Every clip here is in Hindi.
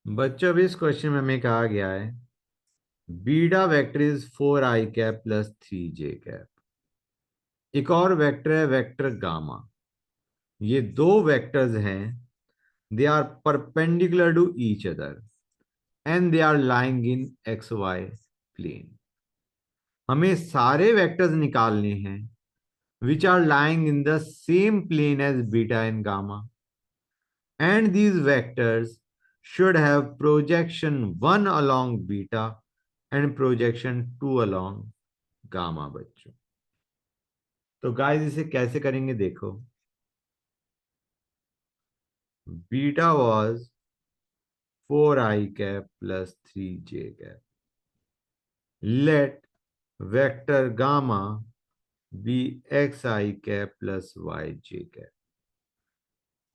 बच्चों अभी इस क्वेश्चन में हमें कहा गया है beta vector is 4i cap plus 3j cap. एक और वेक्टर है वेक्टर गामा। ये दो वेक्टर्स हैं। They are perpendicular to each other and they are lying in x y plane. हमें सारे वेक्टर्स निकालने हैं which are lying in the same plane as beta and gamma, and these vectors should have projection 1 along beta and projection 2 along gamma। बच्चों तो गाइस इसे कैसे करेंगे देखो। Beta was 4i cap plus 3j cap। Let vector gamma be xi cap plus yj cap।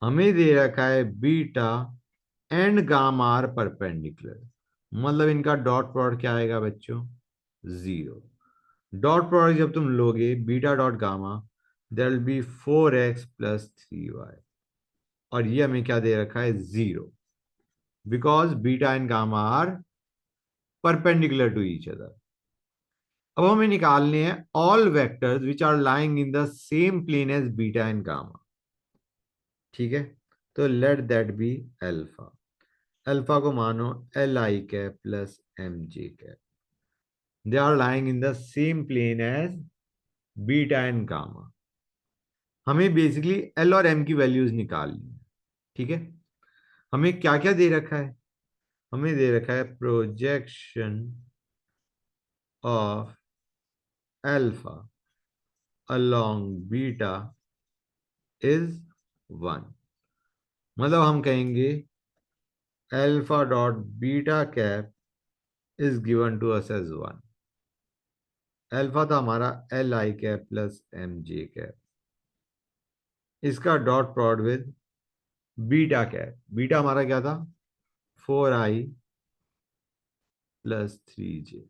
हमें दे रखा है beta and gamma are perpendicular, मतलब इनका डॉट प्रोडक्ट क्या आएगा बच्चों? जीरो। डॉट प्रोडक्ट जब तुम लोगे beta dot gamma, there will be 4x plus 3y। और ये हमें क्या दे रखा है? Zero, because beta and gamma are perpendicular to each other. अब हमें निकालने हैं all vectors which are lying in the same plane as beta and gamma. ठीक है, तो let that be alpha. Alpha को मानो l i cap plus m j cap. They are lying in the same plane as beta and gamma. हमें बेसिकली एल और एम की वैल्यूज निकालनी है। ठीक है, हमें क्या क्या दे रखा है? हमें दे रखा है projection of alpha along beta is 1। मतलब हम कहेंगे alpha dot beta cap is given to us as 1। Alpha था हमारा l i cap plus m j cap, इसका dot product with beta cap. Beta हमारा क्या था? 4i plus 3j।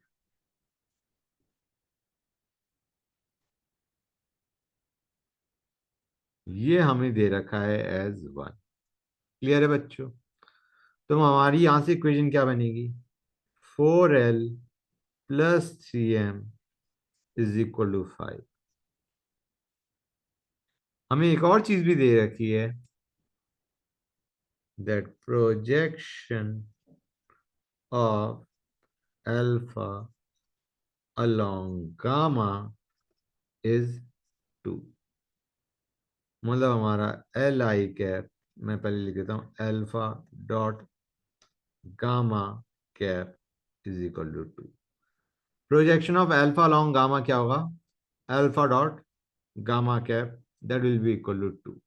ये हमें दे रखा है एज 1। क्लियर है बच्चों? तो हमारी यहां से इक्वेशन क्या बनेगी? 4l plus 3m is equal to 5। हमें एक और चीज भी दे रखी है, that projection of alpha along gamma is 2। मतलब हमारा एल आई कैप, मैं पहले लिख देता हूं, alpha dot gamma cap is equal to 2। Projection of alpha along gamma क्या होगा? Alpha dot gamma cap, that will be equal to 2।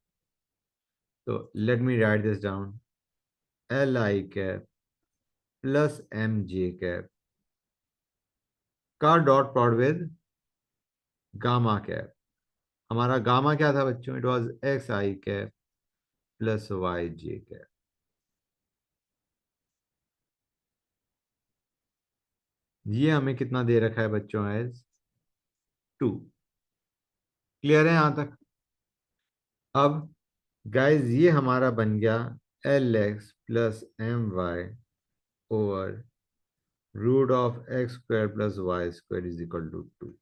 तो let me write this down, l i cap plus m j cap का dot product with gamma cap. हमारा गामा क्या था बच्चों? It was x i cap plus y j cap. ये हमें कितना दे रखा है बच्चों? एज 2। क्लियर है यहां तक? अब गाइस ये हमारा बन गया l x plus m y over root of x square plus y square is equal to 2।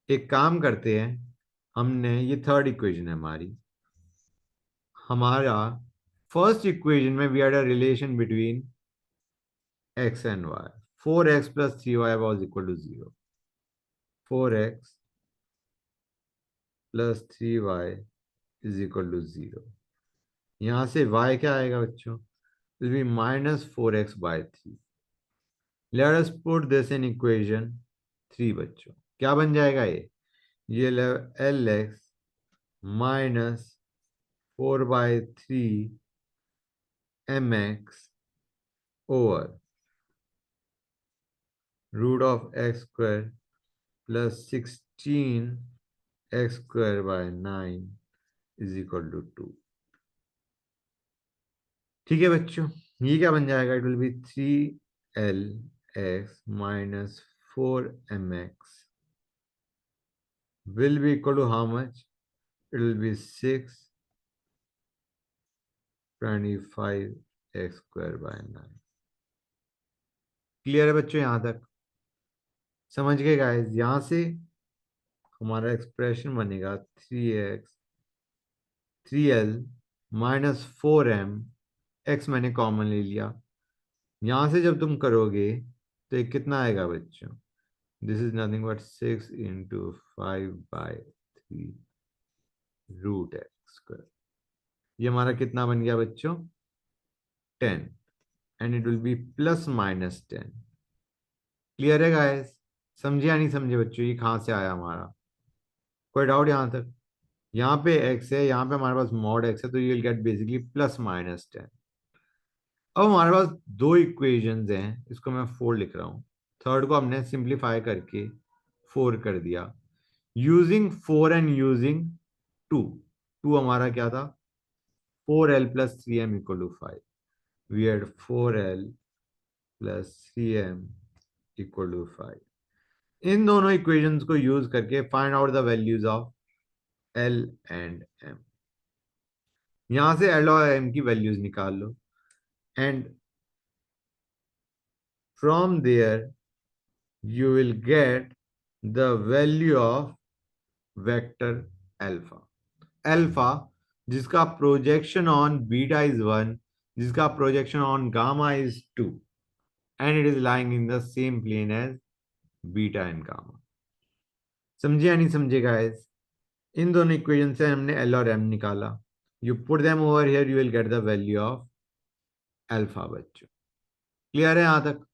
एक काम करते हैं, हमने ये थर्ड इक्वेशन है हमारी। हमारा फर्स्ट इक्वेशन में we had a relation between x and y. 4x plus 3y was equal to 0। 4x plus 3y is equal to 0। यहां से y क्या आएगा बच्चों? Will be minus 4x by 3। Let us put this in equation 3 बच्चों। क्या बन जाएगा ये l x minus 4/3 m x over root of x square plus 16 x square by 9 is equal to 2। ठीक है बच्चों, ये क्या बन जाएगा? It will be 3l minus 4mx will be equal to how much? It will be 6 25 x square by 9। Clear है बच्चों यहां तक? समझ गए गाइस? यहां से हमारा एक्सप्रेशन बनेगा 3x 3l-4m। एक्स मैंने कॉमन ले लिया। यहां से जब तुम करोगे तो ये कितना आएगा बच्चों? This is nothing but 6 × 5/3 √x²। ये हमारा कितना बन गया बच्चों? 10। And it will B +-10। Clear है गाइस? समझे या नहीं समझे बच्चों? ये कहाँ से आया हमारा? कोई डाउट यहाँ तक? यहाँ पे x है, यहाँ पे हमारे पास मॉड x है, तो यू विल गेट बेसिकली +-10। अब हमारे पास दो इक्वेशंस हैं, इसको मैं 4 लिख रहा हूँ। थर्ड को हमने सिंप्लीफाई करके 4 कर दिया यूजिंग 4 एंड यूजिंग 2। 2 हमारा क्या था? 4l + 3m = 5। We had 4l + 3m = 5। इन दोनों इक्वेशंस को यूज करके find out the values of l and m। यहां से l और m की वैल्यूज निकाल लो and from there you will get the value of vector alpha। alpha जिसका प्रोजेक्शन ऑन बीटा इज 1, जिसका projection on gamma is 2, and it is lying in the same plane as beta and gamma. समझे या नहीं समझे गाइस? इन दोनों इक्वेशन से हमने एल और एम निकाला। You put them over here, you will get the value of alpha बच्चों। क्लियर है यहां तक?